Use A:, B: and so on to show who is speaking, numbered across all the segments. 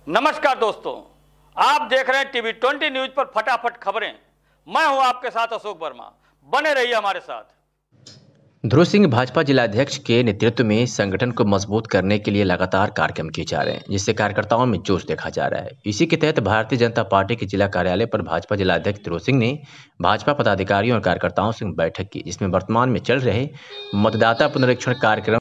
A: नमस्कार दोस्तों, आप देख रहे हैं टीवी 20 न्यूज पर फटाफट खबरें। मैं हूं आपके साथ अशोक वर्मा। बने रहिए हमारे साथ।
B: ध्रुव सिंह भाजपा जिलाध्यक्ष के नेतृत्व में संगठन को मजबूत करने के लिए लगातार कार्यक्रम किए जा रहे हैं, जिससे कार्यकर्ताओं में जोश देखा जा रहा है। इसी के तहत भारतीय जनता पार्टी के जिला कार्यालय पर भाजपा जिलाध्यक्ष ध्रुव सिंह ने भाजपा पदाधिकारियों और कार्यकर्ताओं से बैठक की, जिसमें वर्तमान में चल रहे मतदाता पुनरीक्षण कार्यक्रम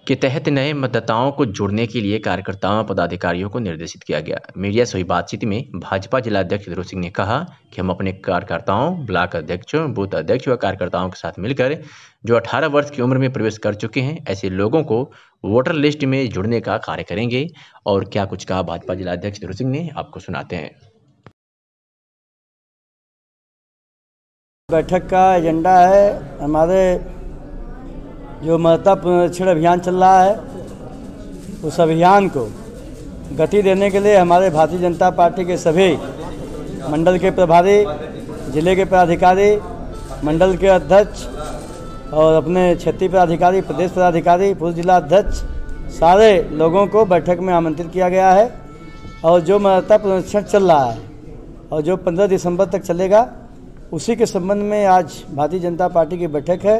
B: के तहत नए मतदाताओं को जोड़ने के लिए कार्यकर्ताओं और पदाधिकारियों को निर्देशित किया गया। मीडिया से हुई बातचीत में भाजपा जिलाध्यक्ष ध्रुव सिंह ने कहा कि हम अपने कार्यकर्ताओं, ब्लॉक अध्यक्षों, बूथ अध्यक्ष व कार्यकर्ताओं के साथ मिलकर जो 18 वर्ष की उम्र में प्रवेश कर चुके हैं, ऐसे लोगों को वोटर लिस्ट में जुड़ने का कार्य करेंगे। और क्या कुछ कहा भाजपा जिलाध्यक्ष ध्रुव सिंह ने, आपको सुनाते हैं।
C: बैठक का एजेंडा है हमारे जो मतदाता पुनरीक्षण अभियान चल रहा है, उस अभियान को गति देने के लिए हमारे भारतीय जनता पार्टी के सभी मंडल के प्रभारी, जिले के पदाधिकारी, मंडल के अध्यक्ष और अपने क्षेत्रीय पदाधिकारी, प्रदेश पदाधिकारी, पूर्व जिला अध्यक्ष, सारे लोगों को बैठक में आमंत्रित किया गया है। और जो मतदाता पुनरीक्षण चल रहा है और जो 15 दिसंबर तक चलेगा, उसी के संबंध में आज भारतीय जनता पार्टी की बैठक है।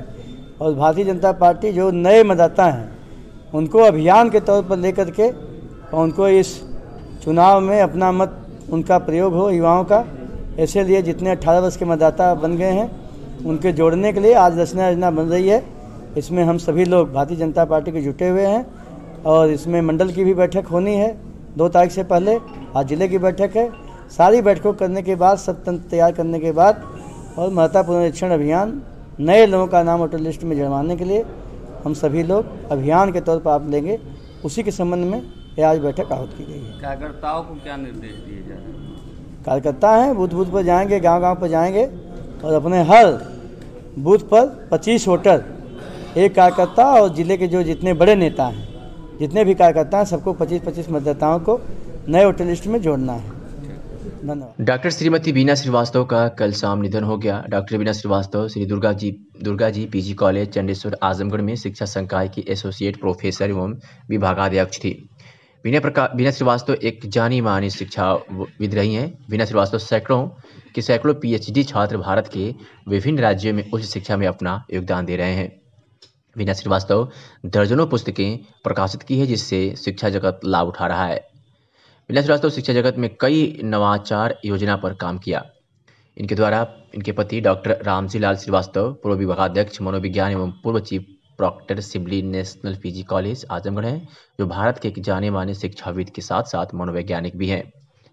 C: और भारतीय जनता पार्टी जो नए मतदाता हैं उनको अभियान के तौर पर लेकर के और उनको इस चुनाव में अपना मत उनका प्रयोग हो युवाओं का, ऐसे लिए जितने 18 वर्ष के मतदाता बन गए हैं उनके जोड़ने के लिए आज रचना योजना बन रही है। इसमें हम सभी लोग भारतीय जनता पार्टी के जुटे हुए हैं और इसमें मंडल की भी बैठक होनी है 2 तारीख से पहले। आज जिले की बैठक है। सारी बैठकों करने के बाद, सब तंत्र तैयार करने के बाद और मतदाता पुनरीक्षण अभियान नए लोगों का नाम वोटर लिस्ट में जुड़वाने के लिए हम सभी लोग अभियान के तौर पर आप लेंगे, उसी के संबंध में यह आज बैठक आहूत की गई है।
A: कार्यकर्ताओं को क्या निर्देश दिए जा रहे हैं?
C: कार्यकर्ता हैं, बूथ बूथ पर जाएंगे, गांव-गांव पर जाएंगे और अपने हर बूथ पर 25 वोटर, एक कार्यकर्ता और जिले के जो जितने बड़े नेता हैं, जितने भी कार्यकर्ता हैं, सबको 25-25 मतदाताओं को नए वोटर लिस्ट में जोड़ना है। धन्यवाद।
B: डॉक्टर श्रीमती बीना श्रीवास्तव का कल शाम निधन हो गया। डॉक्टर बीना श्रीवास्तव श्री दुर्गा जी पीजी कॉलेज चंडेश्वर आजमगढ़ में शिक्षा संकाय की एसोसिएट प्रोफेसर एवं विभागाध्यक्ष थी। बीना श्रीवास्तव एक जानी मानी शिक्षाविद रही हैं। बीना श्रीवास्तव सैकड़ों पीएचडी छात्र भारत के विभिन्न राज्यों में उच्च शिक्षा में अपना योगदान दे रहे हैं। बीना श्रीवास्तव दर्जनों पुस्तकें प्रकाशित की है, जिससे शिक्षा जगत लाभ उठा रहा है। बीना श्रीवास्तव शिक्षा जगत में कई नवाचार योजना पर काम किया। इनके द्वारा इनके पति डॉक्टर रामजी लाल श्रीवास्तव पूर्व विभागाध्यक्ष मनोविज्ञान एवं पूर्व chief proctor Sibley national PG college Azamgarh हैं, जो भारत के एक जाने माने शिक्षाविद के साथ साथ मनोवैज्ञानिक भी हैं,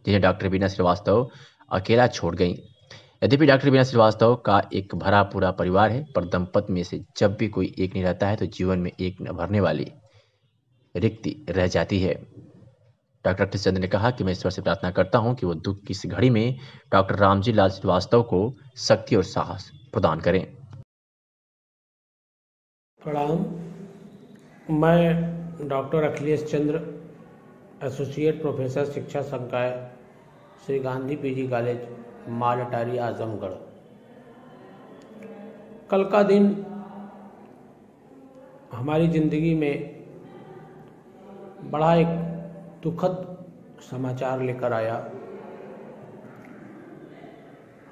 B: जिन्हें डॉक्टर बीना श्रीवास्तव अकेला छोड़ गई। यद्यपि डॉक्टर बीना श्रीवास्तव का एक भरा पूरा परिवार है, पर दंपत्ति में से जब भी कोई एक नहीं रहता है तो जीवन में एक न भरने वाली रिक्ति रह जाती है। डॉक्टर कृष्णचंद्र ने कहा कि मैं ईश्वर से प्रार्थना करता हूं कि वो दुख की इस घड़ी में डॉक्टर रामजी लाल श्रीवास्तव को शक्ति और साहस प्रदान करें।
D: प्रणाम। मैं डॉक्टर अखिलेश चंद्र, एसोसिएट प्रोफेसर शिक्षा संकाय श्री गांधी पीजी कॉलेज माल अटारी आजमगढ़। कल का दिन हमारी ज़िंदगी में बड़ा एक दुखद समाचार लेकर आया।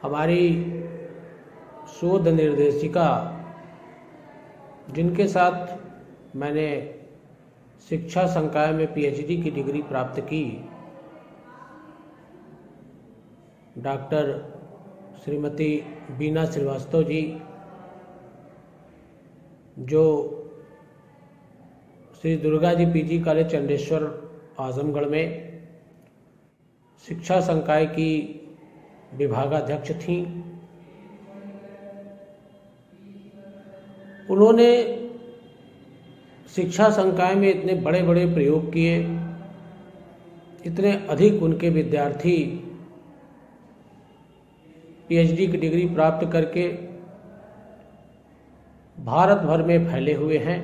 D: हमारी शोध निर्देशिका, जिनके साथ मैंने शिक्षा संकाय में पीएचडी की डिग्री प्राप्त की, डॉक्टर श्रीमती बीना श्रीवास्तव जी, जो श्री दुर्गा जी पीजी कॉलेज चंडेश्वर आजमगढ़ में शिक्षा संकाय की विभागाध्यक्ष थीं। उन्होंने शिक्षा संकाय में इतने बड़े बड़े प्रयोग किए, इतने अधिक उनके विद्यार्थी पीएचडी की डिग्री प्राप्त करके भारत भर में फैले हुए हैं।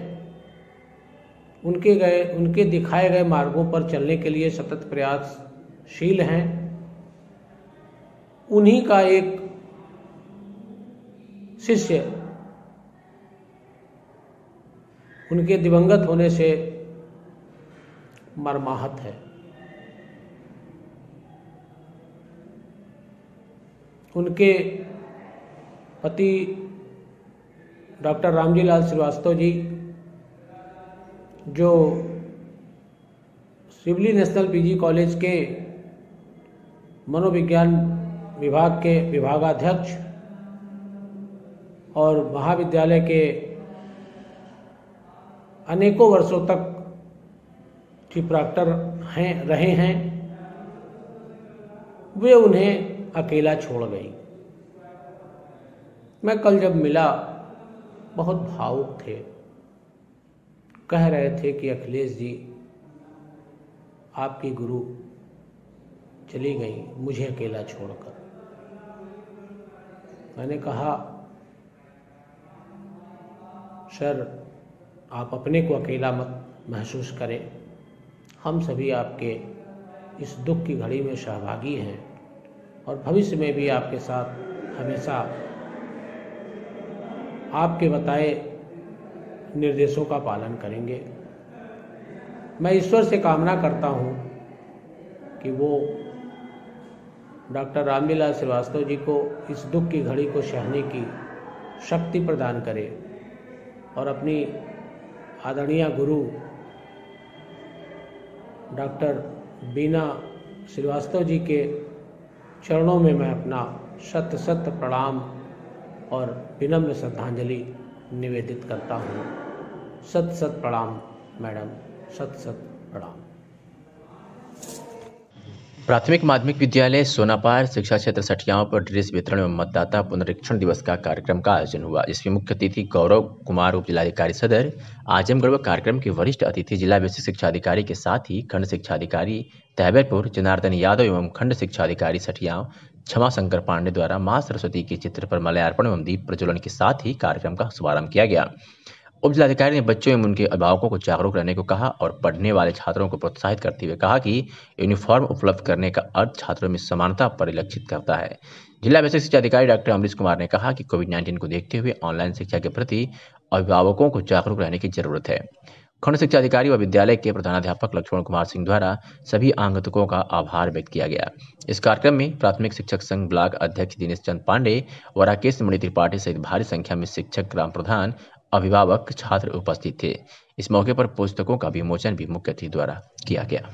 D: उनके दिखाए गए मार्गों पर चलने के लिए सतत प्रयासशील हैं। उन्हीं का एक शिष्य उनके दिवंगत होने से मर्माहत है। उनके पति डॉक्टर रामजी लाल श्रीवास्तव जी, जो सिवली नेशनल पीजी कॉलेज के मनोविज्ञान विभाग के विभागाध्यक्ष और महाविद्यालय के अनेकों वर्षों तक चीफ प्रॉक्टर रहे हैं, वे उन्हें अकेला छोड़ गई। मैं कल जब मिला बहुत भावुक थे, कह रहे थे कि अखिलेश जी, आपकी गुरु चली गई मुझे अकेला छोड़कर। मैंने कहा, सर आप अपने को अकेला मत महसूस करें, हम सभी आपके इस दुख की घड़ी में सहभागी हैं और भविष्य में भी आपके साथ हमेशा आपके बताए निर्देशों का पालन करेंगे। मैं ईश्वर से कामना करता हूं कि वो डॉक्टर रामजी लाल श्रीवास्तव जी को इस दुख की घड़ी को सहने की शक्ति प्रदान करे और अपनी आदरणीय गुरु डॉक्टर बीना श्रीवास्तव जी के चरणों में मैं अपना शत शत प्रणाम और विनम्र श्रद्धांजलि निवेदित करता हूँ। शत शत प्रणाम मैडम, शत शत प्रणाम।
B: प्राथमिक माध्यमिक विद्यालय सोनापार शिक्षा क्षेत्र सठियाओं पर ड्रेस वितरण एवं मतदाता पुनरीक्षण दिवस का कार्यक्रम का आयोजन हुआ, जिसमें मुख्य अतिथि गौरव कुमार उप जिलाधिकारी सदर आजमगढ़ व कार्यक्रम के वरिष्ठ अतिथि जिला बेसिक शिक्षा अधिकारी के साथ ही खंड शिक्षा अधिकारी तहबेरपुर जनार्दन यादव एवं खंड शिक्षा अधिकारी सठियाओं क्षमा शंकर पांडे द्वारा मां सरस्वती के चित्र पर माल्यार्पण एवं दीप प्रज्वलन के साथ ही कार्यक्रम का शुभारंभ किया गया। उप जिलाधिकारी ने बच्चों एवं उनके अभिभावकों को जागरूक रहने को कहा और पढ़ने वाले छात्रों को प्रोत्साहित करते हुए कहा कि यूनिफॉर्म उपलब्ध करने का अर्थ छात्रों में समानता परिलक्षित करता है। जिला बेसिक शिक्षा अधिकारी डॉक्टर अमरीश कुमार ने कहा कि कोविड-19 को देखते हुए ऑनलाइन शिक्षा के प्रति अभिभावकों को जागरूक रहने की जरूरत है। खंड शिक्षा अधिकारी व विद्यालय के प्रधानाध्यापक लक्ष्मण कुमार सिंह द्वारा सभी आगंतुकों का आभार व्यक्त किया गया। इस कार्यक्रम में प्राथमिक शिक्षक संघ ब्लॉक अध्यक्ष दिनेश चंद पांडे व राकेश मणि त्रिपाठी सहित भारी संख्या में शिक्षक, ग्राम प्रधान, अभिभावक, छात्र उपस्थित थे। इस मौके पर पुस्तकों का विमोचन भी मुख्य अतिथि द्वारा किया गया।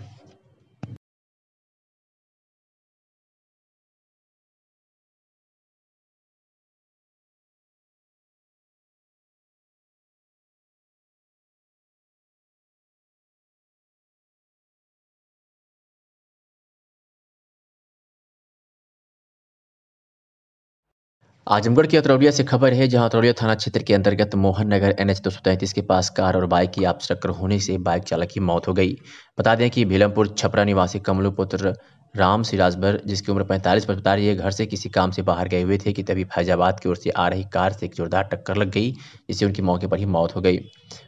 B: आजमगढ़ की अतरौलिया से खबर है, जहां अतरौलिया थाना क्षेत्र के अंतर्गत मोहन नगर NH 233 के पास कार और बाइक की आपसी टक्कर होने से बाइक चालक की मौत हो गई। बता दें कि भीलमपुर छपरा निवासी कमलू पुत्र राम सिराजभर, जिसकी उम्र 45 वर्ष बता रही है, घर से किसी काम से बाहर गए हुए थे कि तभी फैजाबाद की ओर से आ रही कार से एक जोरदार टक्कर लग गई, जिससे उनकी मौके पर ही मौत हो गई।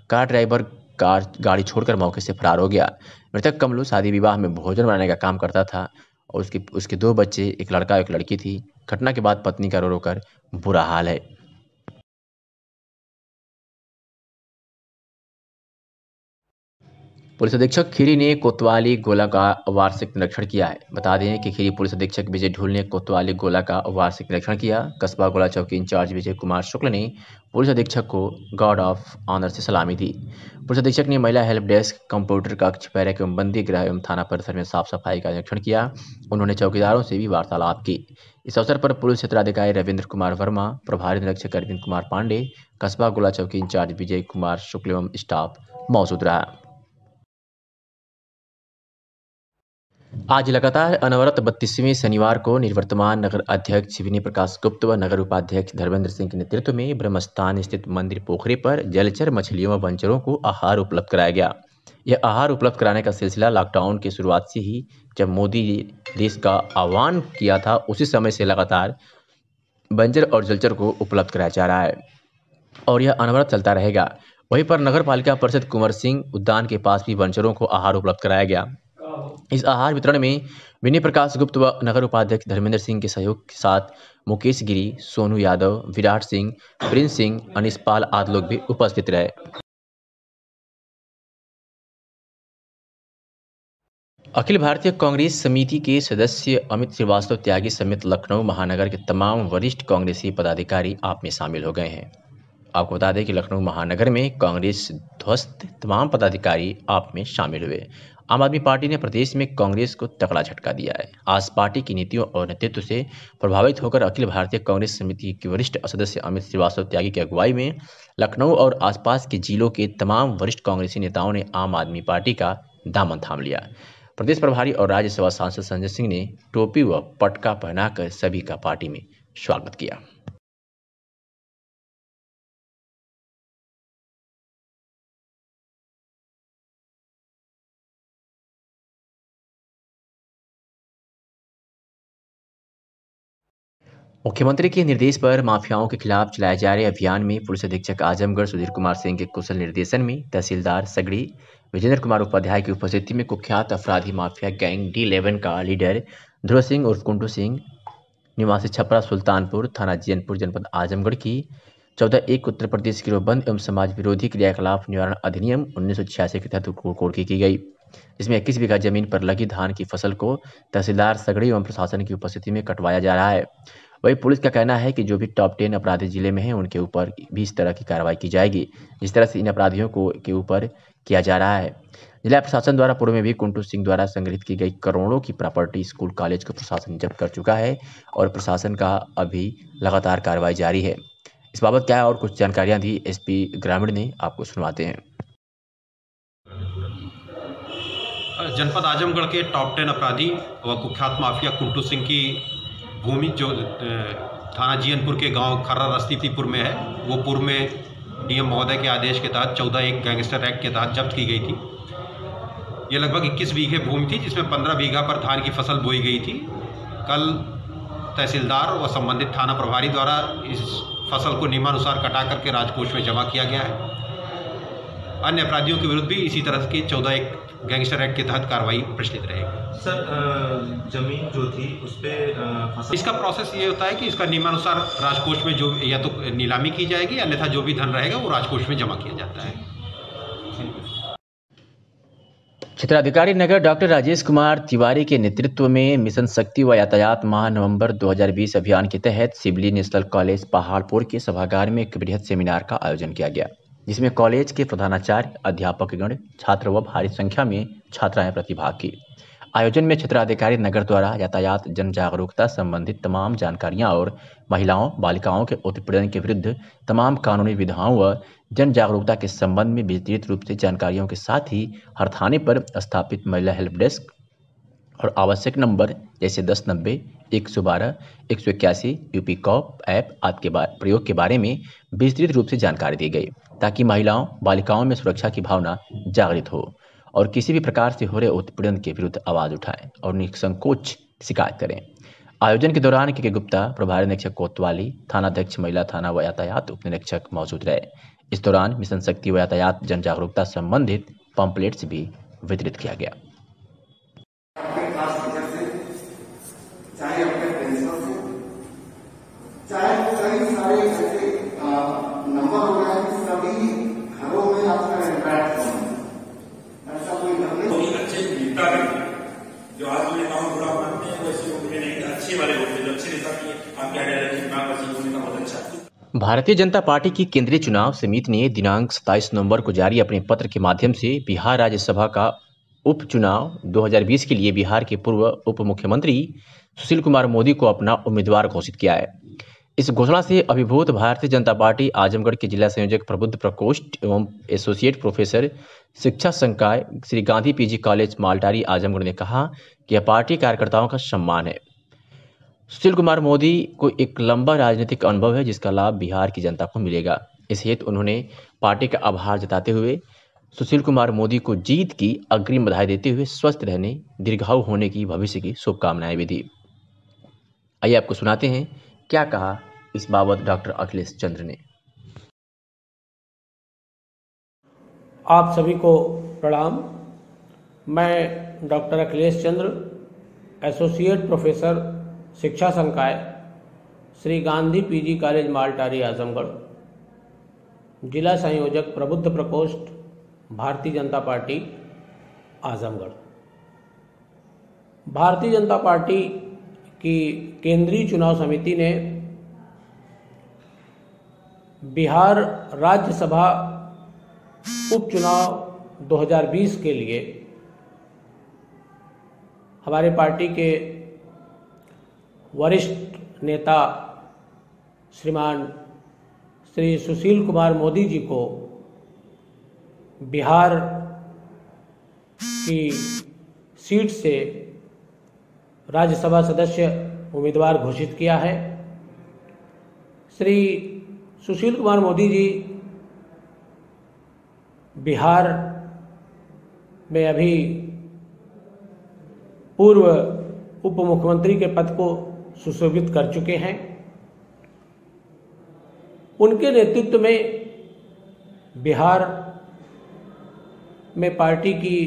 B: कार ड्राइवर गाड़ी छोड़कर मौके से फरार हो गया। मृतक कमलू शादी विवाह में भोजन बनाने का काम करता था और उसके 2 बच्चे, एक लड़का एक लड़की थी। घटना के बाद पत्नी का रो रो कर बुरा हाल है। पुलिस अधीक्षक खीरी ने कोतवाली गोला का वार्षिक निरीक्षण किया है। बता दें कि खीरी पुलिस अधीक्षक विजय ढूल ने कोतवाली गोला का वार्षिक निरीक्षण किया। कस्बा गोला चौकी इंचार्ज विजय कुमार शुक्ल ने पुलिस अधीक्षक को गार्ड ऑफ ऑनर से सलामी दी। पुलिस अधीक्षक ने महिला हेल्प डेस्क, कंप्यूटर कक्ष, बैरक एवं बंदी गृह एवं थाना परिसर में साफ सफाई का निरीक्षण किया। उन्होंने चौकीदारों से भी वार्तालाप की। इस अवसर पर पुलिस क्षेत्राधिकारी रविंद्र कुमार वर्मा, प्रभारी निरीक्षक अरविंद कुमार पांडे, कस्बा गोला चौकी इंचार्ज विजय कुमार शुक्ल एवं स्टाफ मौजूद रहा। आज लगातार अनवरत 32वें शनिवार को निवर्तमान नगर अध्यक्ष विनय प्रकाश गुप्त व नगर उपाध्यक्ष धर्मेंद्र सिंह के नेतृत्व में ब्रह्मस्थान स्थित मंदिर पोखरे पर जलचर मछलियों व वंचरों को आहार उपलब्ध कराया गया। यह आहार उपलब्ध कराने का सिलसिला लॉकडाउन की शुरुआत से ही, जब मोदी देश का आह्वान किया था, उसी समय से लगातार बंजर और जलचर को उपलब्ध कराया जा रहा है और यह अनवरत चलता रहेगा। वहीं पर नगर पालिका परिषद कुंवर सिंह उद्यान के पास भी वंचरों को आहार उपलब्ध कराया गया। इस आहार वितरण में विनय प्रकाश गुप्त व नगर उपाध्यक्ष धर्मेंद्र सिंह के सहयोग के साथ मुकेश गिरी, सोनू यादव, विराट सिंह, प्रिंस सिंह, अनिश पाल आदि लोग भी उपस्थित रहे। अखिल भारतीय कांग्रेस समिति के सदस्य अमित श्रीवास्तव त्यागी समेत लखनऊ महानगर के तमाम वरिष्ठ कांग्रेसी पदाधिकारी आप में शामिल हो गए हैं। आपको बता दें कि लखनऊ महानगर में कांग्रेस ध्वस्त तमाम पदाधिकारी आप में शामिल हुए। आम आदमी पार्टी ने प्रदेश में कांग्रेस को तगड़ा झटका दिया है। आज पार्टी की नीतियों और नेतृत्व से प्रभावित होकर अखिल भारतीय कांग्रेस समिति के वरिष्ठ सदस्य अमित श्रीवास्तव त्यागी की अगुवाई में लखनऊ और आसपास के जिलों के तमाम वरिष्ठ कांग्रेसी नेताओं ने आम आदमी पार्टी का दामन थाम लिया। प्रदेश प्रभारी और राज्यसभा सांसद संजय सिंह ने टोपी व पटका पहनाकर सभी का पार्टी में स्वागत किया। मुख्यमंत्री के निर्देश पर माफियाओं के खिलाफ चलाए जा रहे अभियान में पुलिस अधीक्षक आजमगढ़ सुधीर कुमार सिंह के कुशल निर्देशन में तहसीलदार सगड़ी विजेंद्र कुमार उपाध्याय की उपस्थिति में कुख्यात अपराधी माफिया गैंग D11 का लीडर ध्रुव सिंह उर्फ कुंटू सिंह निवासी छपरा सुल्तानपुर थाना जैनपुर जनपद आजमगढ़ की 14(1) उत्तर प्रदेश गिरोहबंद एवं समाज विरोधी क्रियाकलाप निवारण अधिनियम 1986 के तहत कुर्की की गई, जिसमें 21 बीघा जमीन पर लगी धान की फसल को तहसीलदार सगड़ी एवं प्रशासन की उपस्थिति में कटवाया जा रहा है। वही पुलिस का कहना है कि जो भी टॉप 10 अपराधी जिले में हैं उनके ऊपर भी इस तरह की कार्रवाई की जाएगी जिस तरह से इन अपराधियों के ऊपर किया जा रहा है। जिला प्रशासन द्वारा पूर्व में भी कुंटू सिंह द्वारा संग्रहित की गई करोड़ों की प्रॉपर्टी स्कूल कॉलेज को प्रशासन जब्त कर चुका है और प्रशासन का अभी लगातार कार्रवाई जारी है। इस बाबत क्या है और कुछ जानकारियां दी SP ग्रामीण ने, आपको सुनवाते हैं।
E: जनपद आजमगढ़ के टॉप 10 अपराधी व कुख्यात माफिया कुंटू सिंह की भूमि जो थाना जीयनपुर के गांव खर्रा रस्तीपुर में है, वो पूर्व में DM महोदय के आदेश के तहत 14(1) गैंगस्टर एक्ट के तहत जब्त की गई थी। ये लगभग 21 बीघे भूमि थी जिसमें 15 बीघा पर धान की फसल बोई गई थी। कल तहसीलदार व संबंधित थाना प्रभारी द्वारा इस फसल को नियमानुसार कटा करके राजकोष में जमा किया गया है। अन्य अपराधियों के विरुद्ध भी इसी तरह की 14(1) गैंगस्टर एक्ट के तहत कार्रवाई प्रचलित रहेगी।
F: सर, जमीन जो थी उस पर फसल,
E: इसका प्रोसेस ये होता है कि इसका नियमानुसार राजकोष में जो या तो नीलामी की जाएगी, अन्यथा जो भी धन रहेगा वो राजकोष में जमा किया जाता है।
B: क्षेत्राधिकारी नगर डॉक्टर राजेश कुमार तिवारी के नेतृत्व में मिशन शक्ति व यातायात माह नवंबर 2020 अभियान के तहत सिवली नेशनल कॉलेज पहाड़पुर के सभागार में एक बृहद सेमिनार का आयोजन किया गया, जिसमें कॉलेज के प्रधानाचार्य, अध्यापकगण, छात्र व भारी संख्या में छात्राएं प्रतिभाग की। आयोजन में क्षेत्राधिकारी नगर द्वारा यातायात जन जागरूकता संबंधित तमाम जानकारियां और महिलाओं बालिकाओं के उत्पीड़न के विरुद्ध तमाम कानूनी विधाओं व जन जागरूकता के संबंध में विस्तृत रूप से जानकारियों के साथ ही हर थाने पर स्थापित महिला हेल्प डेस्क और आवश्यक नंबर जैसे 1090, 112, 181, यूपी कॉप ऐप आदि के प्रयोग के बारे में विस्तृत रूप से जानकारी दी गई, ताकि महिलाओं बालिकाओं में सुरक्षा की भावना जागृत हो और किसी भी प्रकार से हो रहे उत्पीड़न के विरुद्ध आवाज़ उठाएं और निसंकोच शिकायत करें। आयोजन के दौरान के गुप्ता, प्रभारी निरीक्षक कोतवाली, थानाध्यक्ष महिला थाना व यातायात उप निरीक्षक मौजूद रहे। इस दौरान मिशन शक्ति व यातायात जन जागरूकता संबंधित पंपलेट्स भी वितरित किया गया।
G: जो आज में काम बुरा मानते हैं वैसे उनके नहीं अच्छे वाले होते हैं, जो अच्छे नेता की आपके आइडिया का बहुत अच्छा।
B: भारतीय जनता पार्टी की केंद्रीय चुनाव समिति ने दिनांक 27 नवंबर को जारी अपने पत्र के माध्यम से बिहार राज्यसभा का उपचुनाव 2020 के लिए बिहार के पूर्व उप मुख्यमंत्री सुशील कुमार मोदी को अपना उम्मीदवार घोषित किया है। इस घोषणा से अभिभूत भारतीय जनता पार्टी आजमगढ़ के जिला संयोजक प्रबुद्ध प्रकोष्ठ एवं एसोसिएट प्रोफेसर शिक्षा संकाय श्री गांधी PG कॉलेज मालटारी आजमगढ़ ने कहा कि यह पार्टी कार्यकर्ताओं का सम्मान है। सुशील कुमार मोदी को एक लंबा राजनीतिक अनुभव है जिसका लाभ बिहार की जनता को मिलेगा। इस हेतु उन्होंने पार्टी का आभार जताते हुए सुशील कुमार मोदी को जीत की अग्रिम बधाई देते हुए स्वस्थ रहने, दीर्घायु होने की भविष्य की शुभकामनाएं भी दी। आइए आपको सुनाते हैं क्या कहा इस बाबत डॉक्टर अखिलेश चंद्र ने।
D: आप सभी को प्रणाम। मैं डॉक्टर अखिलेश चंद्र, एसोसिएट प्रोफेसर शिक्षा संकाय श्री गांधी PG कॉलेज मालटारी आजमगढ़, जिला संयोजक प्रबुद्ध प्रकोष्ठ भारतीय जनता पार्टी आजमगढ़। भारतीय जनता पार्टी की केंद्रीय चुनाव समिति ने बिहार राज्यसभा उपचुनाव 2020 के लिए हमारे पार्टी के वरिष्ठ नेता श्री सुशील कुमार मोदी जी को बिहार की सीट से राज्यसभा सदस्य उम्मीदवार घोषित किया है। श्री सुशील कुमार मोदी जी बिहार में अभी पूर्व उप मुख्यमंत्री के पद को सुशोभित कर चुके हैं। उनके नेतृत्व में बिहार में पार्टी की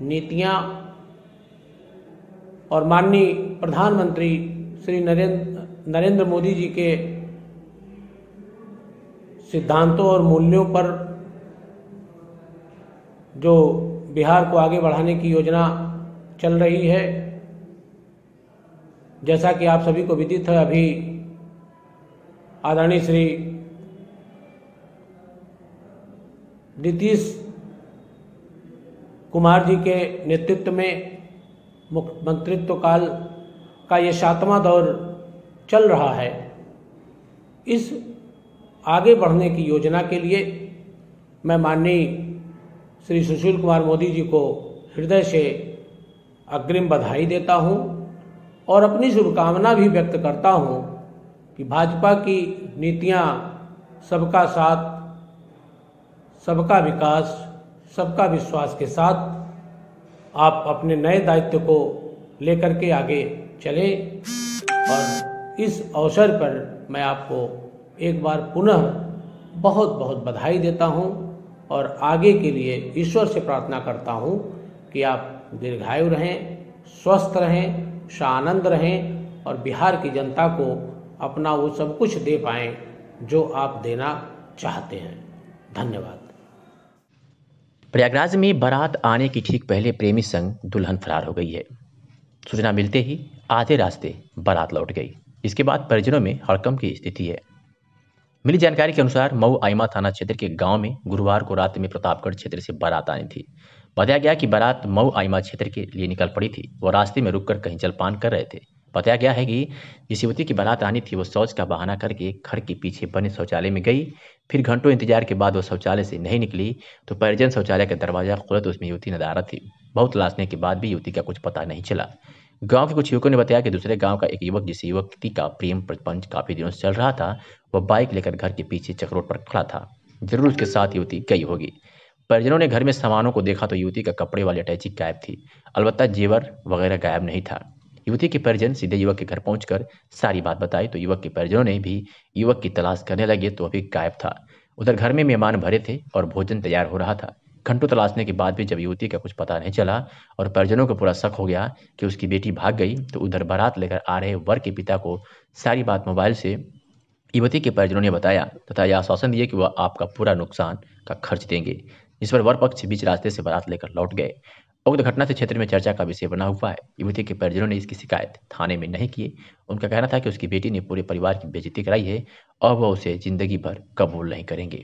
D: नीतियां और माननीय प्रधानमंत्री श्री नरेंद्र मोदी जी के सिद्धांतों और मूल्यों पर जो बिहार को आगे बढ़ाने की योजना चल रही है, जैसा कि आप सभी को विदित है, अभी आदरणीय श्री नीतीश कुमार जी के नेतृत्व में मंत्रित्व काल का ये 7वां दौर चल रहा है। इस आगे बढ़ने की योजना के लिए मैं माननीय श्री सुशील कुमार मोदी जी को हृदय से अग्रिम बधाई देता हूं और अपनी शुभकामना भी व्यक्त करता हूं कि भाजपा की नीतियां सबका साथ, सबका विकास, सबका विश्वास के साथ आप अपने नए दायित्व को लेकर के आगे चलें। और इस अवसर पर मैं आपको एक बार पुनः बहुत बहुत बधाई देता हूं और आगे के लिए ईश्वर से प्रार्थना करता हूं कि आप दीर्घायु रहें, स्वस्थ रहें, शानंद रहें और बिहार की जनता को अपना वो सब कुछ दे पाएं जो आप देना चाहते हैं। धन्यवाद।
B: प्रयागराज में बारात आने की ठीक पहले प्रेमी संग दुल्हन फरार हो गई है। सूचना मिलते ही आधे रास्ते बारात लौट गई। इसके बाद परिजनों में हड़कंप की स्थिति है। मिली जानकारी के अनुसार मऊ आइमा थाना क्षेत्र के गांव में गुरुवार को रात में प्रतापगढ़ क्षेत्र से बारात आनी थी। बताया गया कि बारात मऊ आइमा क्षेत्र के लिए निकल पड़ी थी। वो रास्ते में रुककर कहीं जलपान कर रहे थे। बताया गया है कि जिस युवती की बारात आनी थी वो शौच का बहाना करके घर के पीछे बने शौचालय में गई। फिर घंटों इंतजार के बाद वो शौचालय से नहीं निकली तो परिजन शौचालय का दरवाजा खोला तो उसमें युवती नदारत थी। बहुत तलाशने के बाद भी युवती का कुछ पता नहीं चला। गांव के कुछ युवकों ने बताया कि दूसरे गांव का एक युवक जिस युवती का प्रेम प्रपंच काफी दिनों से चल रहा था वह बाइक लेकर घर के पीछे चक्रोट पर खड़ा था। जरूर उसके साथ युवती गई होगी। परिजनों ने घर में सामानों को देखा तो युवती का कपड़े वाली अटैची गायब थी। अलबत्ता जेवर वगैरह गायब नहीं था। युवती के परिजन सीधे युवक के घर पहुंचकर सारी बात बताई तो युवक के परिजनों ने भी युवक की तलाश करने लगे तो अभी गायब था। उधर घर में मेहमान भरे थे और भोजन तैयार हो रहा था। घंटों तलाशने के बाद भी जब युवती का कुछ पता नहीं चला और परिजनों को पूरा शक हो गया कि उसकी बेटी भाग गई तो उधर बारात लेकर आ रहे वर के पिता को सारी बात मोबाइल से युवती के परिजनों ने बताया तथा यह आश्वासन दिए कि वह आपका पूरा नुकसान का खर्च देंगे। इस पर वर पक्ष बीच रास्ते से बारात लेकर लौट गए। उक्त घटना से क्षेत्र में चर्चा का विषय बना हुआ है। युवती के परिजनों ने इसकी शिकायत थाने में नहीं की। उनका कहना था कि उसकी बेटी ने पूरे परिवार की बेइज्जती कराई है और वह उसे जिंदगी भर कबूल नहीं करेंगे।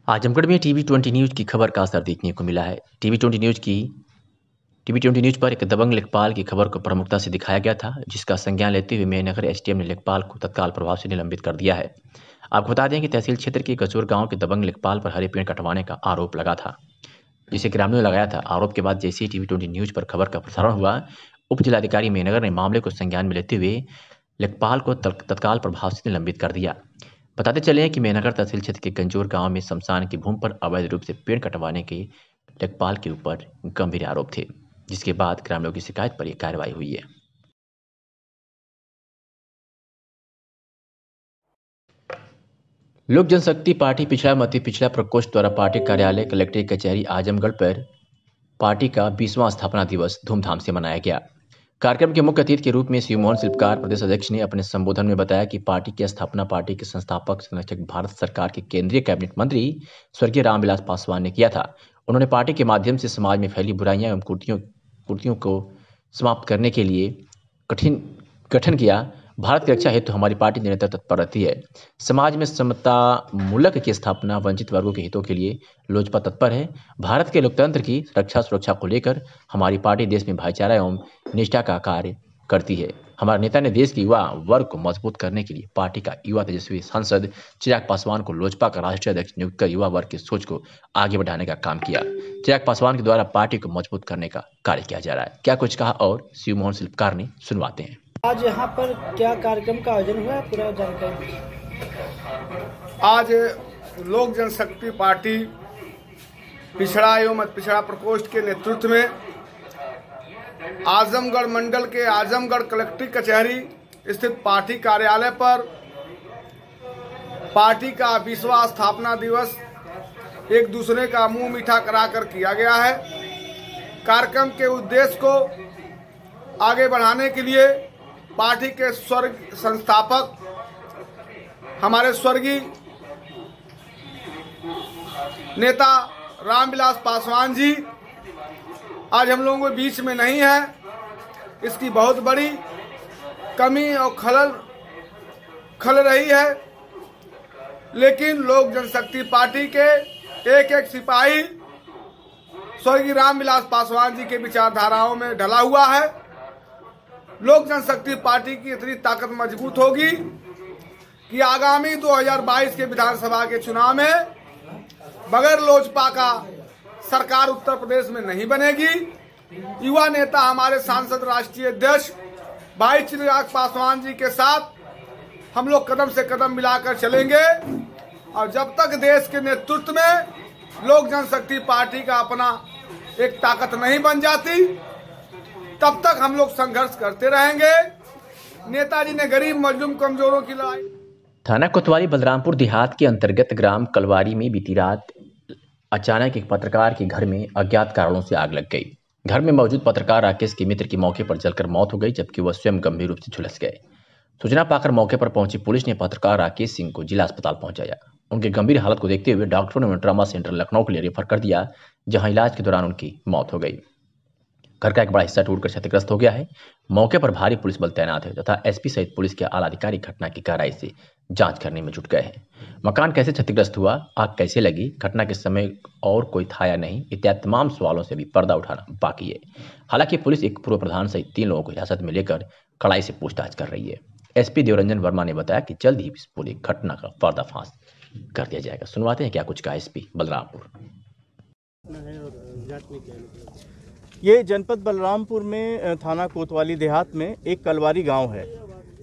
B: आजमगढ़ में टीवी 20 न्यूज़ की खबर का असर देखने को मिला है। टीवी 20 न्यूज़ पर एक दबंग लेखपाल की खबर को प्रमुखता से दिखाया गया था, जिसका संज्ञान लेते हुए मेहनगर एसडीएम ने लेखपाल को तत्काल प्रभाव से निलंबित कर दिया है। आपको बता दें कि तहसील क्षेत्र के गजूर गांव के दबंग लेखपाल पर हरे पेड़ कटवाने का आरोप लगा था, जिसे ग्रामीणों ने लगाया था। आरोप के बाद जैसे ही टीवी 20 न्यूज़ पर खबर का प्रसारण हुआ, उप जिलाधिकारी मेहनगर ने मामले को संज्ञान में लेते हुए लेखपाल को तत्काल प्रभाव से निलंबित कर दिया। बताते चले कि मेहनगर तहसील क्षेत्र के गंजोर गांव में शमशान की भूमि पर अवैध रूप से पेड़ कटवाने के लेखपाल के ऊपर गंभीर आरोप थे, जिसके बाद ग्रामीणों की शिकायत पर यह कार्रवाई हुई है। लोक जनशक्ति पार्टी पिछड़ा मती पिछड़ा प्रकोष्ठ द्वारा पार्टी कार्यालय कलेक्ट्रेट कचहरी आजमगढ़ पर पार्टी का 20वां स्थापना दिवस धूमधाम से मनाया गया। कार्यक्रम के मुख्य अतिथि के रूप में शिवमोहन शिल्पकार प्रदेश अध्यक्ष ने अपने संबोधन में बताया कि पार्टी की स्थापना पार्टी के संस्थापक संरक्षक भारत सरकार के केंद्रीय कैबिनेट मंत्री स्वर्गीय रामविलास पासवान ने किया था। उन्होंने पार्टी के माध्यम से समाज में फैली बुराइयां एवं कुरीतियों को समाप्त करने के लिए गठन किया। भारत की रक्षा हेतु तो हमारी पार्टी निरंतर तत्पर रहती है। समाज में समता मूलक की स्थापना, वंचित वर्गों के हितों के लिए लोजपा तत्पर है। भारत के लोकतंत्र की रक्षा सुरक्षा को लेकर हमारी पार्टी देश में भाईचारा एवं निष्ठा का कार्य करती है। हमारे नेता ने देश के युवा वर्ग को मजबूत करने के लिए पार्टी का युवा तेजस्वी सांसद चिराग पासवान को लोजपा का राष्ट्रीय अध्यक्ष नियुक्त कर युवा वर्ग की सोच को आगे बढ़ाने का काम किया। चिराग पासवान के द्वारा पार्टी को मजबूत करने का कार्य किया जा रहा है। क्या कुछ कहा और शिव मोहन शिल्पकार ने, सुनवाते हैं।
H: आज यहाँ पर क्या कार्यक्रम का आयोजन हुआ, पूरा जानकारी।
I: आज लोक जनशक्ति पार्टी पिछड़ा एवं पिछड़ा प्रकोष्ठ के नेतृत्व में आजमगढ़ मंडल के आजमगढ़ कलेक्ट्रेट कचहरी स्थित पार्टी कार्यालय पर पार्टी का 20वां स्थापना दिवस एक दूसरे का मुंह मीठा कराकर किया गया है। कार्यक्रम के उद्देश्य को आगे बढ़ाने के लिए पार्टी के संस्थापक हमारे स्वर्गीय नेता रामविलास पासवान जी आज हम लोगों के बीच में नहीं है। इसकी बहुत बड़ी कमी और खल रही है, लेकिन लोक जनशक्ति पार्टी के एक एक सिपाही स्वर्गीय रामविलास पासवान जी के विचारधाराओं में ढला हुआ है। लोक जनशक्ति पार्टी की इतनी ताकत मजबूत होगी कि आगामी 2022 के विधानसभा के चुनाव में बगैर लोजपा का सरकार उत्तर प्रदेश में नहीं बनेगी। युवा नेता हमारे सांसद राष्ट्रीय अध्यक्ष भाई चिराग पासवान जी के साथ हम लोग कदम से कदम मिलाकर चलेंगे और जब तक देश के नेतृत्व में लोक जनशक्ति पार्टी का अपना एक ताकत नहीं बन जाती तब तक हम लोग संघर्ष करते रहेंगे। नेताजी ने गरीब मजलूम कमजोरों की लड़ाई।
B: थाना कोतवाली बलरामपुर देहात के अंतर्गत ग्राम कलवारी में बीती रात अचानक एक पत्रकार के घर में अज्ञात कारणों से आग लग गई। घर में मौजूद पत्रकार राकेश के मित्र की मौके पर जलकर मौत हो गई, जबकि वह स्वयं गंभीर रूप से झुलस गए। सूचना पाकर मौके पर पहुंची पुलिस ने पत्रकार राकेश सिंह को जिला अस्पताल पहुंचाया। उनकी गंभीर हालत को देखते हुए डॉक्टरों ने उन्हें ट्रॉमा सेंटर लखनऊ के लिए रेफर कर दिया, जहां इलाज के दौरान उनकी मौत हो गई। घर का एक बड़ा हिस्सा टूटकर क्षतिग्रस्त हो गया है। मौके पर भारी पुलिस बल तैनात है तथा एसपी सहित पुलिस के आला अधिकारी घटना की गहराई से जांच करने में जुट गए हैं। मकान कैसे क्षतिग्रस्त हुआ, आग कैसे लगी, घटना के समय और कोई था या नहीं, इत्यादि तमाम सवालों से भी पर्दा उठाना बाकी है। हालांकि पुलिस एक पूर्व प्रधान सहित 3 लोगों को हिरासत में लेकर कड़ाई से पूछताछ कर रही है। एसपी देवरंजन वर्मा ने बताया कि जल्द ही इस पूरी घटना का पर्दाफाश कर दिया जाएगा। सुनवाते हैं क्या कुछ कहा एसपी बलरामपुर।
J: ये जनपद बलरामपुर में थाना कोतवाली देहात में एक कलवारी गांव है।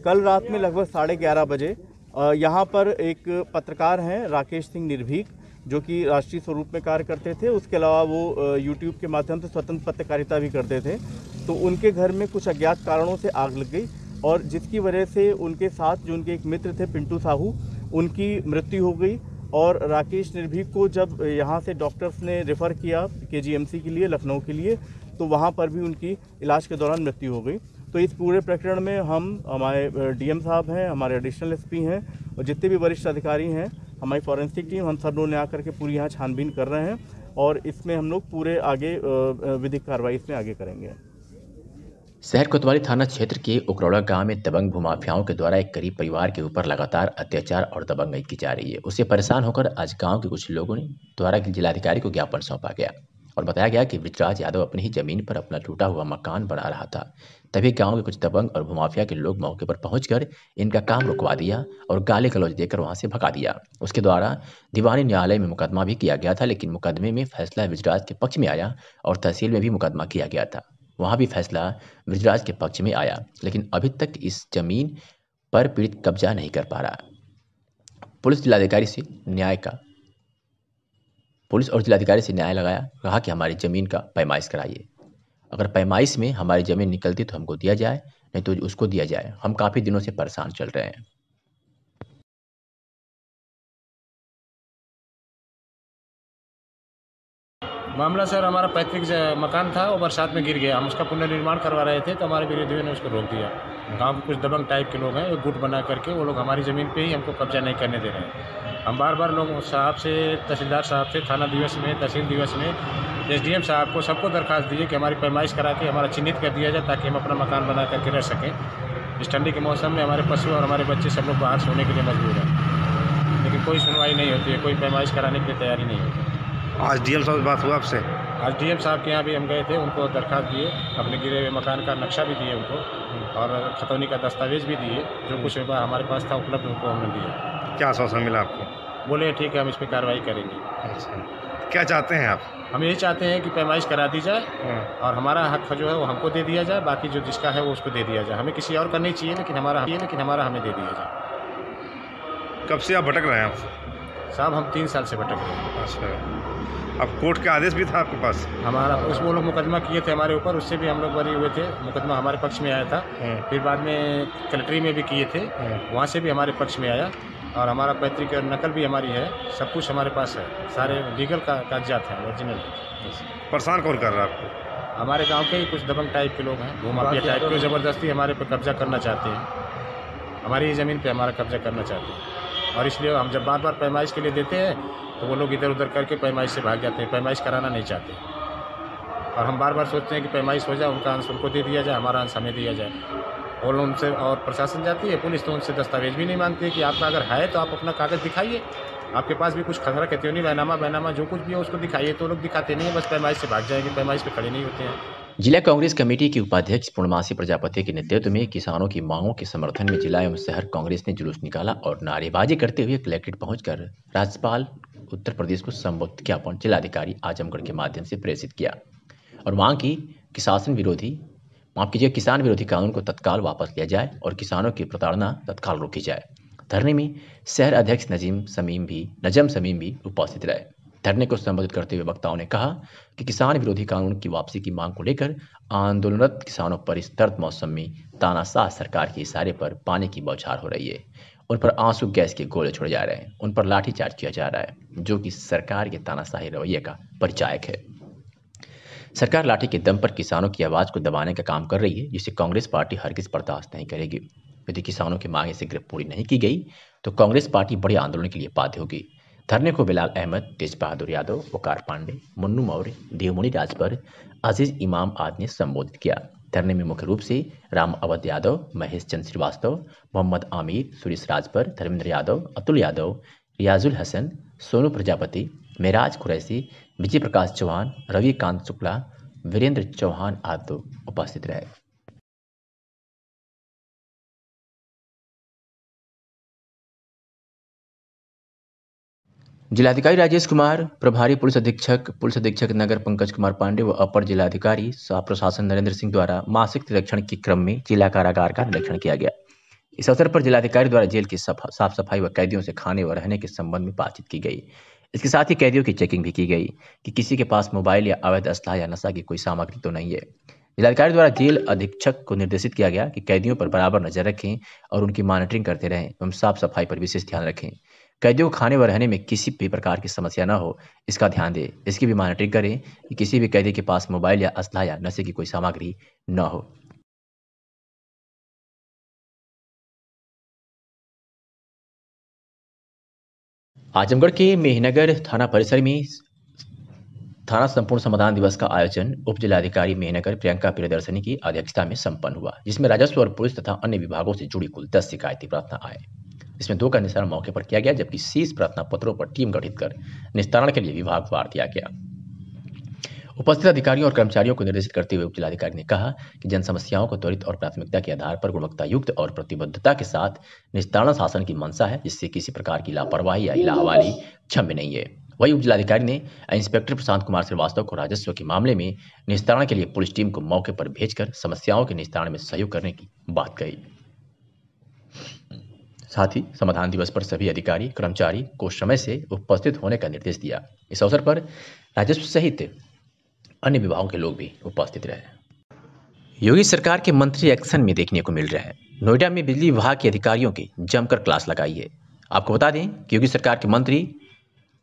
J: कल रात में लगभग 11:30 बजे यहाँ पर एक पत्रकार हैं राकेश सिंह निर्भीक, जो कि राष्ट्रीय स्वरूप में कार्य करते थे। उसके अलावा वो यूट्यूब के माध्यम से स्वतंत्र पत्रकारिता भी करते थे। तो उनके घर में कुछ अज्ञात कारणों से आग लग गई और जिसकी वजह से उनके साथ जो उनके एक मित्र थे पिंटू साहू, उनकी मृत्यु हो गई। और राकेश निर्भीक को जब यहाँ से डॉक्टर्स ने रेफ़र किया KGMC के लिए, लखनऊ के लिए, तो वहाँ पर भी उनकी इलाज के दौरान मृत्यु हो गई। तो इस पूरे प्रकरण में हमारे DM साहब हैं, हमारे एडिशनल SP हैं और जितने भी वरिष्ठ अधिकारी हैं, हमारी फॉरेंसिक टीम, हम सब लोग ने आकर के पूरी यहाँ छानबीन कर रहे हैं और इसमें हम लोग पूरे आगे विधिक कार्रवाई इसमें आगे करेंगे।
B: शहर कोतवाली थाना क्षेत्र के उकरौड़ा गांव में दबंग भूमाफियाओं के द्वारा एक गरीब परिवार के ऊपर लगातार अत्याचार और दबंगई की जा रही है। उससे परेशान होकर आज गांव के कुछ लोगों ने द्वारा जिलाधिकारी को ज्ञापन सौंपा गया और बताया गया कि बृजराज यादव अपनी ही जमीन पर अपना टूटा हुआ मकान बना रहा था। तभी गांव के कुछ दबंग और भूमाफिया के लोग मौके पर पहुंचकर इनका काम रुकवा दिया और गाली गलौज देकर वहां से भगा दिया। उसके द्वारा दीवानी न्यायालय में मुकदमा भी किया गया था, लेकिन मुकदमे में फैसला बृजराज के पक्ष में आया और तहसील में भी मुकदमा किया गया था, वहां भी फैसला बृजराज के पक्ष में आया। लेकिन अभी तक इस जमीन पर पीड़ित कब्जा नहीं कर पा रहा। पुलिस और जिलाधिकारी से न्याय लगाया, कहा कि हमारी ज़मीन का पैमाइश कराइए। अगर पैमाइश में हमारी ज़मीन निकलती तो हमको दिया जाए, नहीं तो उसको दिया जाए। हम काफ़ी दिनों से परेशान चल रहे हैं।
K: मामला सर, हमारा पैतृक मकान था, वो बरसात में गिर गया। हम उसका पुनर्निर्माण करवा रहे थे तो हमारे विरोधियों ने उसको रोक दिया। गांव के कुछ दबंग टाइप के लोग हैं, वो गुट बना करके वो लोग हमारी ज़मीन पे ही हमको कब्जा नहीं करने दे रहे हैं। हम बार बार लोग साहब से, तहसीलदार साहब से, थाना दिवस में, तहसील दिवस में, SDM साहब को, सबको दरख्वास्त दिए कि हमारी पैमाइश करा के हमारा चिन्हित कर दिया जाए ताकि हम अपना मकान बना करके रह सकें। इस ठंडी के मौसम में हमारे पशु और हमारे बच्चे सब लोग बाहर सोने के लिए मजबूर हैं, लेकिन कोई सुनवाई नहीं होती है, कोई पैमाइश कराने के लिए तैयारी नहीं होती।
L: आज DM साहब से बात हुआ आपसे?
K: आज DM साहब के यहाँ भी हम गए थे, उनको दरख्वास्त दिए, अपने गिरे हुए मकान का नक्शा भी दिए उनको और खतौनी का दस्तावेज भी दिए, जो कुछ हमारे पास था उपलब्ध उनको हमने दिया।
L: क्या आश्वासन मिला आपको?
K: बोले ठीक है, हम इस पर कार्रवाई करेंगे।
L: अच्छा, क्या चाहते हैं आप?
K: हम यही चाहते हैं कि पैमाइश करा दी जाए और हमारा हक जो है वो हमको दे दिया जाए, बाकी जो जिसका है वो उसको दे दिया जाए। हमें किसी और का नहीं चाहिए, लेकिन हमारा हमें दे दिया जाए।
L: कब से आप भटक रहे हैं आप?
K: साहब हम 3 साल से भटक रहे हैं।
L: अच्छा, अब कोर्ट का आदेश भी था आपके पास?
K: हमारा वो लोग मुकदमा किए थे हमारे ऊपर, उससे भी हम लोग बरी हुए थे, मुकदमा हमारे पक्ष में आया था। फिर बाद में कलेक्ट्री में भी किए थे, वहाँ से भी हमारे पक्ष में आया और हमारा पैतृक नकल भी हमारी है, सब कुछ हमारे पास है, सारे लीगल कागजात हैं, ओरिजिनल।
L: परेशान कौन कर रहा है आपको?
K: हमारे गांव के ही कुछ दबंग टाइप के लोग हैं, भूमाफिया टाइप के, ज़बरदस्ती हमारे पे कब्जा करना चाहते हैं, हमारी ज़मीन पे हमारा कब्जा करना चाहते हैं। और इसलिए हम जब बार बार पैमाइश के लिए देते हैं तो वो लोग इधर उधर करके पैमाइश से भाग जाते हैं, पैमाइश कराना नहीं चाहते। और हम बार बार सोचते हैं कि पैमाइश हो जाए, उनका अंश उनको दे दिया जाए, हमारा अंश हमें दिया जाए। और उनसे और प्रशासन जाती है, पुलिस तो उनसे दस्तावेज भी नहीं मांगती है कि आपका अगर है तो आप अपना कागज़ दिखाइए, आपके पास भी कुछ खतरा कहते बैनामा जो कुछ भी है उसको दिखाइए, तो लोग दिखाते नहीं है, बस पैमाइश से भाग जाएंगे, पैमाइश पे खड़े नहीं होते हैं।
B: जिला कांग्रेस कमेटी की उपाध्यक्ष पूर्णमासी प्रजापति के नेतृत्व में किसानों की मांगों के समर्थन में जिला एवं शहर कांग्रेस ने जुलूस निकाला और नारेबाजी करते हुए कलेक्ट्रेट पहुंचकर राज्यपाल उत्तर प्रदेश को संबोधित ज्ञापन जिलाधिकारी आजमगढ़ के माध्यम से प्रेषित किया और मांग की कि किसान विरोधी कानून को तत्काल वापस लिया जाए और किसानों की प्रताड़ना तत्काल रोकी जाए। धरने में शहर अध्यक्ष नजम समीम भी उपस्थित रहे। धरने को संबोधित करते हुए वक्ताओं ने कहा कि किसान विरोधी कानून की वापसी की मांग को लेकर आंदोलनरत किसानों पर इस सर्द मौसम में तानाशाह सरकार के इशारे पर पानी की बौछार हो रही है, उन पर आंसू गैस के गोले छोड़े जा रहे हैं, उन पर लाठीचार्ज किया जा रहा है, जो कि सरकार के तानाशाही रवैये का परिचायक है। सरकार लाठी के दम पर किसानों की आवाज को दबाने का काम कर रही है, जिसे कांग्रेस पार्टी हरगिज बर्दाश्त नहीं करेगी। यदि किसानों की मांग से पूरी नहीं की गई तो कांग्रेस पार्टी बड़े आंदोलन के लिए बाध्य होगी। धरने को बिलाल अहमद, तेज बहादुर यादव, वकार पांडे, मुन्नू मौर्य, देवमणि राजभर, अजीज इमाम आदि ने संबोधित किया। धरने में मुख्य रूप से राम अवध यादव, महेश चंद्र श्रीवास्तव, मोहम्मद आमिर, सुरेश राजभर, धर्मेंद्र यादव, अतुल यादव, रियाजुल हसन, सोनू प्रजापति, मेराज कुरैशी, विजय प्रकाश चौहान, रविकांत शुक्ला, वीरेंद्र चौहान आदि उपस्थित रहे। जिलाधिकारी राजेश कुमार, प्रभारी पुलिस अधीक्षक नगर पंकज कुमार पांडे व अपर जिलाधिकारी प्रशासन नरेंद्र सिंह द्वारा मासिक निरीक्षण के क्रम में जिला कारागार का निरीक्षण किया गया। इस अवसर पर जिलाधिकारी द्वारा जेल की साफ सफाई व कैदियों से खाने व रहने के संबंध में बातचीत की गई। इसके साथ ही कैदियों की चेकिंग भी की गई कि किसी के पास मोबाइल या अवैध असलाह या नशा की कोई सामग्री तो नहीं है। जिलाधिकारी द्वारा जेल अधीक्षक को निर्देशित किया गया कि कैदियों पर बराबर नजर रखें और उनकी मॉनिटरिंग करते रहें एवं साफ सफाई पर विशेष ध्यान रखें। कैदियों को खाने व रहने में किसी भी प्रकार की समस्या न हो, इसका ध्यान दें। इसकी भी मॉनिटरिंग करें कि किसी भी कैदी के पास मोबाइल या असलाह या नशे की कोई सामग्री न हो। आजमगढ़ के मेहनगर थाना परिसर में थाना संपूर्ण समाधान दिवस का आयोजन उप जिलाधिकारी मेहनगर प्रियंका प्रियदर्शनी की अध्यक्षता में संपन्न हुआ, जिसमें राजस्व और पुलिस तथा अन्य विभागों से जुड़ी कुल 10 शिकायती प्रार्थना आए। इसमें 2 का निस्तारण मौके पर किया गया, जबकि शेष प्रार्थना पत्रों पर टीम गठित कर निस्तारण के लिए विभागवार दिया गया। उपस्थित अधिकारियों और कर्मचारियों को निर्देशित करते हुए उप जिलाधिकारी ने कहा कि जन समस्याओं को त्वरित और प्राथमिकता के आधार पर गुणवत्ता युक्त और प्रतिबद्धता के साथ निस्तारण शासन की मंशा है, जिससे किसी प्रकार की लापरवाही या इलाहवाली क्षम्य नहीं है। वही उप जिलाधिकारी ने इंस्पेक्टर प्रशांत कुमार श्रीवास्तव को राजस्व के मामले में निस्तारण के लिए पुलिस टीम को मौके पर भेजकर समस्याओं के निस्तारण में सहयोग करने की बात कही। साथ ही समाधान दिवस पर सभी अधिकारी कर्मचारी को समय से उपस्थित होने का निर्देश दिया। इस अवसर पर राजस्व सहित अन्य विभागों के लोग भी उपस्थित रहे। योगी सरकार के मंत्री एक्शन में देखने को मिल रहे हैं। नोएडा में बिजली विभाग के अधिकारियों की जमकर क्लास लगाई है। आपको बता दें कि योगी सरकार के मंत्री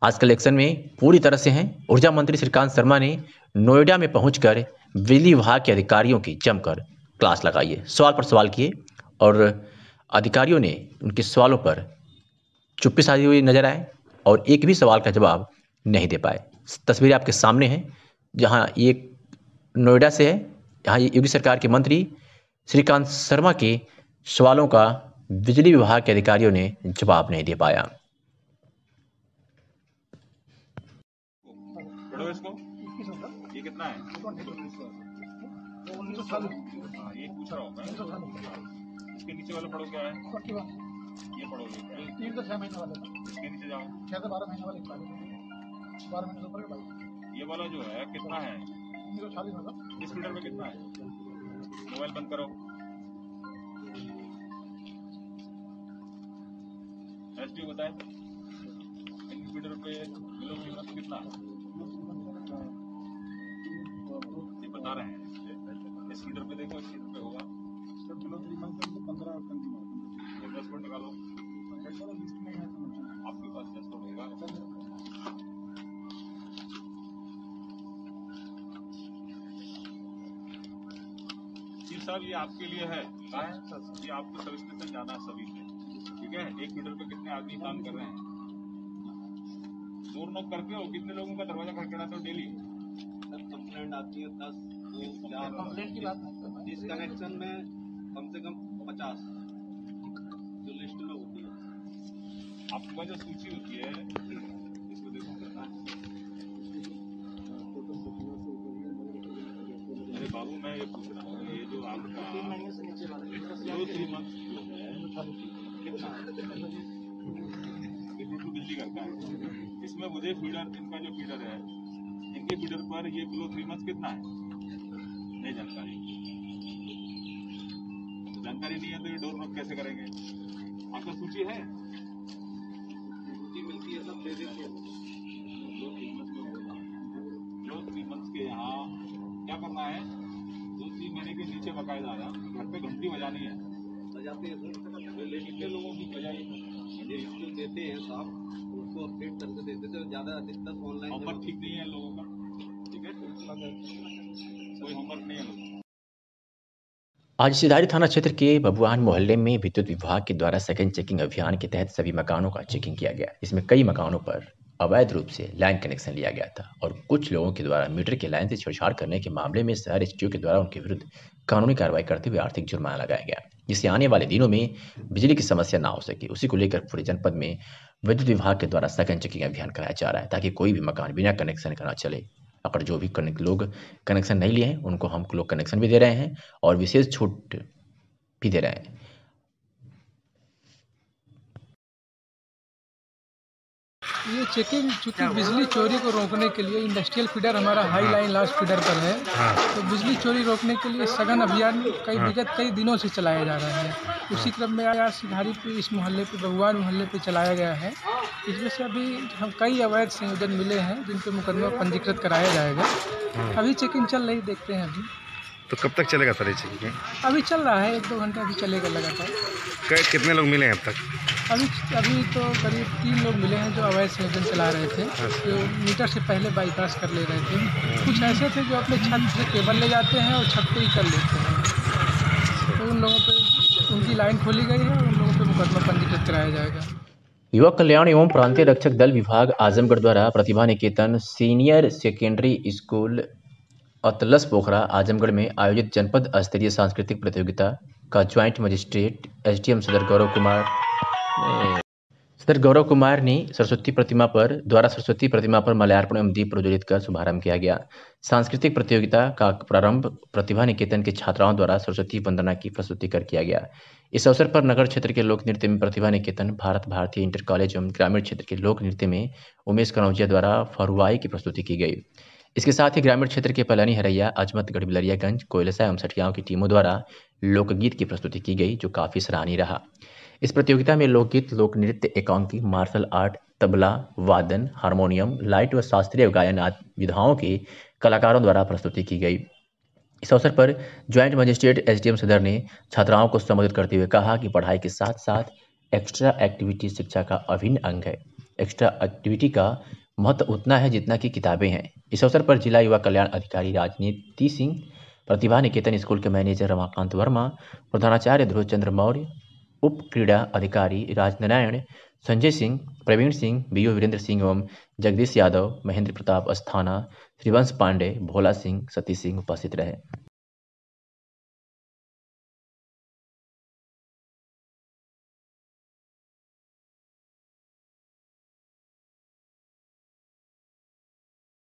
B: आजकल एक्शन में पूरी तरह से हैं। ऊर्जा मंत्री श्रीकांत शर्मा ने नोएडा में पहुंचकर बिजली विभाग के अधिकारियों की जमकर क्लास लगाई है। सवाल पर सवाल किए और अधिकारियों ने उनके सवालों पर चुप्पी साधी हुई नजर आए और एक भी सवाल का जवाब नहीं दे पाए। तस्वीरें आपके सामने हैं, जहां ये नोएडा से है, यहाँ योगी सरकार के मंत्री श्रीकांत शर्मा के सवालों का बिजली विभाग के अधिकारियों ने जवाब नहीं दे पाया।
M: ये कितना है? ये पूछ रहा हूँ मैं। इसके नीचे वाला पढ़ो क्या है? ये पढ़ो, 3 से 6 महीने वाले। इसके नीचे जाओ, 6 से 12 महीने वाले। 12 महीने से ऊपर का भाई। ये वाला जो है कितना है? 140 मतलब। इस फीडर पे कितना है? मोबाइल बंद करो। एसपी बताए इन फीडर पे किलो कीमत कितना है? ये बता रहे हैं। इस फीडर पे देखो, इस फीडर पे होगा किलो कीमत 15 10 मिनट निकालो। आपके पास 10 मिनट होगा। जी साहब, ये आपके लिए है। ये आपको सर्विस स्टेशन जाना है सभी से, ठीक है? 1 मीटर पे कितने आदमी काम कर रहे हैं? जोर नोक करते हो? कितने लोगों का दरवाजा खटखटाते हो डेली? कंप्लेंट आती है 10 कंप्लेंट की बात। इस कनेक्शन में कम से कम 50 जो लिस्ट में होती है। आपके पास जो सूची होती है इसको देखो कितना। अरे बाबू, मैं ये पूछ रहा हूँ, ये जो आपका 3 महीने से नीचे वाला बिजली करता है, इसमें मुझे फीडर, इनका जो फीडर है, इनके फीडर पर ये किलो 3 मंथ कितना है? नहीं जानकारी नहीं है तो ये डोर नॉक कैसे करेंगे? आपका सूची है? सूची मिलती है, सब दे देते हैं। जो 3 मंथ के यहाँ क्या करना है? 2-3 महीने के नीचे बकायदा आया, घर पे घंटी बजानी है। बजाते हैं कितने लोगों की बजाई देते हैं साहब, उसको अपडेट करके देते थे। ज़्यादा अधिकतर ऑनलाइन होमवर्क ठीक नहीं है लोगों का, ठीक है? कोई होमवर्क नहीं है।
B: आज सिधारी थाना क्षेत्र के बबुआन मोहल्ले में विद्युत विभाग के द्वारा सेकंड चेकिंग अभियान के तहत सभी मकानों का चेकिंग किया गया। इसमें कई मकानों पर अवैध रूप से लाइन कनेक्शन लिया गया था और कुछ लोगों के द्वारा मीटर के लाइन से छेड़छाड़ करने के मामले में शहर एसडीओ के द्वारा उनके विरुद्ध कानूनी कार्रवाई करते हुए आर्थिक जुर्माना लगाया गया, जिससे आने वाले दिनों में बिजली की समस्या ना हो सके। उसी को लेकर पूरे जनपद में विद्युत विभाग के द्वारा सेकंड चेकिंग अभियान कराया जा रहा है, ताकि कोई भी मकान बिना कनेक्शन का ना चले। अगर जो भी लोग कनेक्शन नहीं लिए हैं उनको हम लोग कनेक्शन भी दे रहे हैं और विशेष छूट भी दे रहे हैं।
N: ये चेकिंग चूँकि बिजली चोरी को रोकने के लिए इंडस्ट्रियल फीडर हमारा हाई लाइन लास्ट फीडर पर है, तो बिजली चोरी रोकने के लिए सघन अभियान विगत कई दिनों से चलाया जा रहा है। उसी क्रम में आज सिधारी पे इस मोहल्ले पे बबुआन मोहल्ले पे चलाया गया है। इसमें से अभी हम कई अवैध संयोजन मिले हैं जिन पर मुकदमा पंजीकृत कराया जाएगा। अभी चेकिंग चल रही, देखते हैं अभी।
L: तो कब तक चलेगा सर ये चेकिंग?
N: अभी चल रहा है, 1-2 घंटा अभी चलेगा लगातार।
L: कितने लोग मिले हैं अब तक?
N: अभी तो करीब 3 लोग मिले हैं जो अवैध संयोजन चला रहे थे, जो मीटर से पहले बाईपास कर ले रहे थे। कुछ ऐसे थे जो अपने छत से केबल ले जाते हैं और छत पे ही कर लेते हैं, तो उन लोगों पे उनकी लाइन खोली गई है और उन लोगों पे मुकदमा पंजीकृत कराया जाएगा।
B: युवा कल्याण एवं प्रांतीय रक्षक दल विभाग आजमगढ़ द्वारा Pratibha Niketan senior secondary school अतलस पोखरा आजमगढ़ में आयोजित जनपद स्तरीय सांस्कृतिक प्रतियोगिता का ज्वाइंट मजिस्ट्रेट एसडीएम सदर गौरव कुमार ने सरस्वती प्रतिमा पर माल्यार्पण एवं दीप प्रज्वलित कर शुभारंभ किया गया। सांस्कृतिक प्रतियोगिता का प्रारंभ प्रतिभा निकेतन के छात्राओं द्वारा सरस्वती वंदना की प्रस्तुति कर किया गया। इस अवसर पर नगर क्षेत्र के लोक नृत्य में प्रतिभा निकेतन, भारतीय इंटर कॉलेज एवं ग्रामीण क्षेत्र के लोक नृत्य में उमेश कनौजिया द्वारा फरुआई की प्रस्तुति की गई। इसके साथ ही ग्रामीण क्षेत्र के पलानी हरैया, अजमतगढ़, बिलरियागंज, कोयलसा एवं सठियाओं की टीमों द्वारा लोकगीत की प्रस्तुति की गई, जो काफ़ी सराहनीय रहा। इस प्रतियोगिता में लोकगीत, लोक नृत्य, एकांकी, मार्शल आर्ट, तबला वादन, हारमोनियम, लाइट व शास्त्रीय गायन आदि विधाओं के कलाकारों द्वारा प्रस्तुति की गई। इस अवसर पर ज्वाइंट मजिस्ट्रेट एसडीएम सदर ने छात्राओं को संबोधित करते हुए कहा कि पढ़ाई के साथ साथ एक्स्ट्रा एक्टिविटी शिक्षा का अभिन्न अंग है। एक्स्ट्रा एक्टिविटी का महत्व उतना है जितना कि किताबें हैं। इस अवसर पर जिला युवा कल्याण अधिकारी राजनीति सिंह, प्रतिभा निकेतन स्कूल के मैनेजर रमाकांत वर्मा, प्रधानाचार्य ध्रुव चंद्र मौर्य, उप क्रीड़ा अधिकारी राजनारायण, संजय सिंह, प्रवीण सिंह, बीओ वीरेंद्र सिंह एवं जगदीश यादव, महेंद्र प्रताप अस्थाना, श्रीवंश पांडे, भोला सिंह, सतीश सिंह उपस्थित रहे।